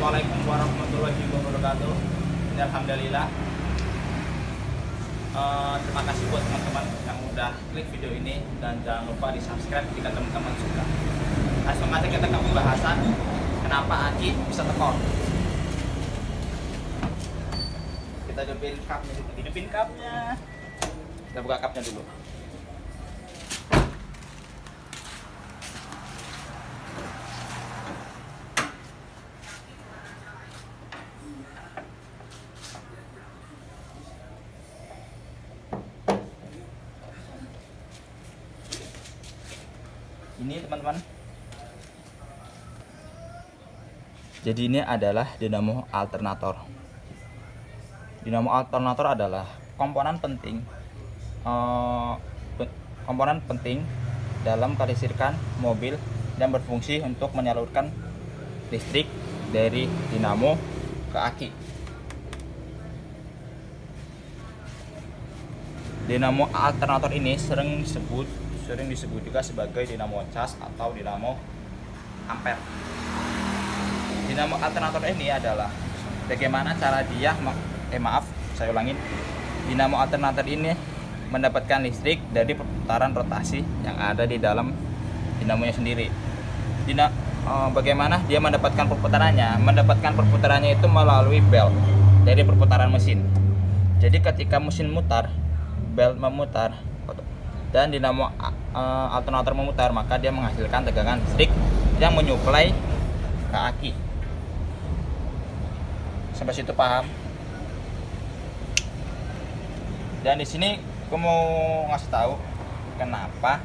Assalamualaikum warahmatullahi wabarakatuh. Alhamdulillah. Terima kasih buat teman-teman yang udah klik video ini dan jangan lupa di subscribe jika teman-teman suka. Langsung aja kita ke pembahasan kenapa aki bisa tekor. Kita hidupin cupnya. Kita buka cupnya dulu. Ini teman-teman, jadi ini adalah dinamo alternator. Dinamo alternator adalah komponen penting dalam kelistrikan mobil dan berfungsi untuk menyalurkan listrik dari dinamo ke aki. Dinamo alternator ini sering disebut juga sebagai dinamo cas atau dinamo ampere. Dinamo alternator ini adalah bagaimana cara dia dinamo alternator ini mendapatkan listrik dari perputaran rotasi yang ada di dalam dinamonya sendiri. Bagaimana dia mendapatkan perputarannya? Mendapatkan perputarannya itu melalui belt dari perputaran mesin. Jadi ketika mesin mutar, belt memutar dan dinamo alternator memutar, maka dia menghasilkan tegangan listrik yang menyuplai ke aki. Sampai situ paham? Dan di sini aku mau ngasih tahu kenapa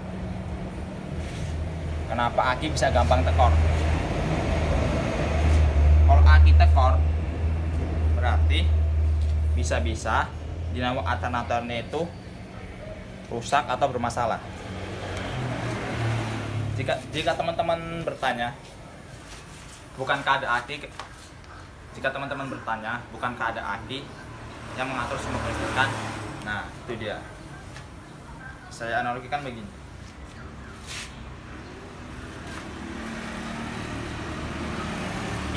aki bisa gampang tekor. Kalau aki tekor berarti bisa-bisa dinamo alternatornya itu rusak atau bermasalah. Jika teman-teman bertanya, bukankah ada aki yang mengatur semua kelistrikan? Nah, itu dia. Saya analogikan begini.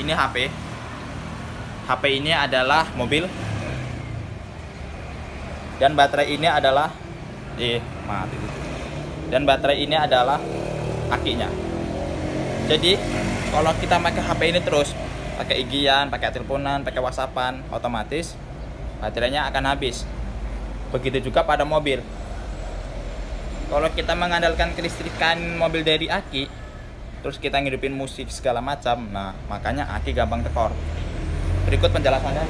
Ini HP. HP ini adalah mobil. Dan baterai ini adalah Dan baterai ini adalah akinya. Jadi kalau kita pakai HP ini terus, pakai IG-an, pakai teleponan, pakai WhatsApp-an, otomatis baterainya akan habis. Begitu juga pada mobil. Kalau kita mengandalkan kelistrikan mobil dari aki, terus kita ngidupin musik segala macam, nah makanya aki gampang tekor. Berikut penjelasannya.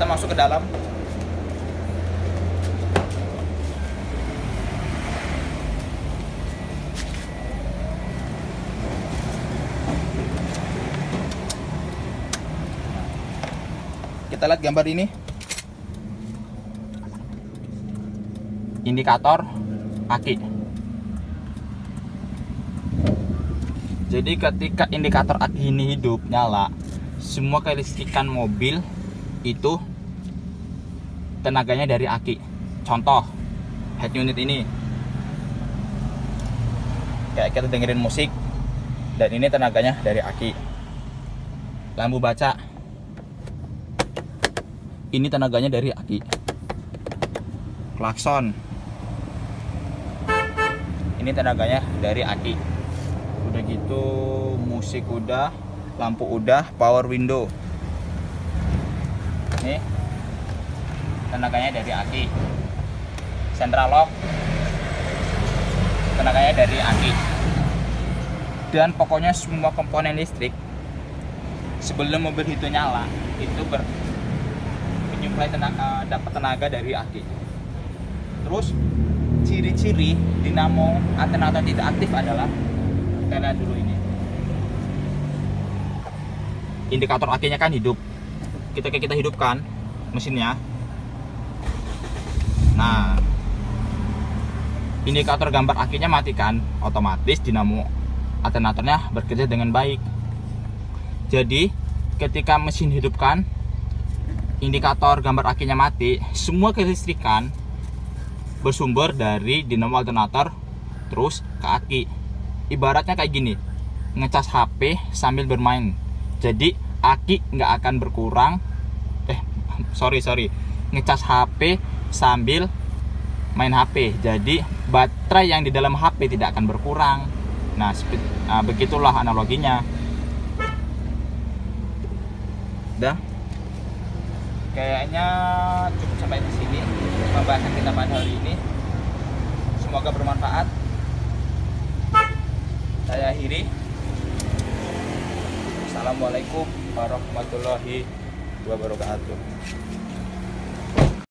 Kita masuk ke dalam. Kita lihat gambar ini. Indikator aki. Jadi ketika indikator aki ini hidup, nyala, semua kelistrikan mobil itu tenaganya dari aki. Contoh head unit ini, kayak kita dengerin musik, dan ini tenaganya dari aki. Lampu baca, ini tenaganya dari aki. Klakson, ini tenaganya dari aki. Udah gitu musik udah, lampu udah, power window, ini tenaganya dari aki. Central lock, tenaganya dari aki. Dan pokoknya semua komponen listrik sebelum mobil itu nyala itu menyuplai dapat tenaga dari aki. Terus ciri-ciri dinamo alternator tidak aktif adalah, kita lihat dulu ini. Indikator akinya kan hidup. Kita hidupkan mesinnya. Nah, indikator gambar akinya matikan, otomatis dinamo alternatornya bekerja dengan baik. Jadi ketika mesin hidupkan, indikator gambar akinya mati, semua kelistrikan bersumber dari dinamo alternator terus ke aki. Ibaratnya kayak gini, ngecas HP sambil bermain. Jadi aki nggak akan berkurang. Sorry, ngecas HP sambil main HP. Jadi baterai yang di dalam HP tidak akan berkurang. Nah, begitulah analoginya. Udah. Kayaknya cukup sampai di sini pembahasan kita pada hari ini. Semoga bermanfaat. Saya akhiri. Assalamualaikum warahmatullahi wabarakatuh.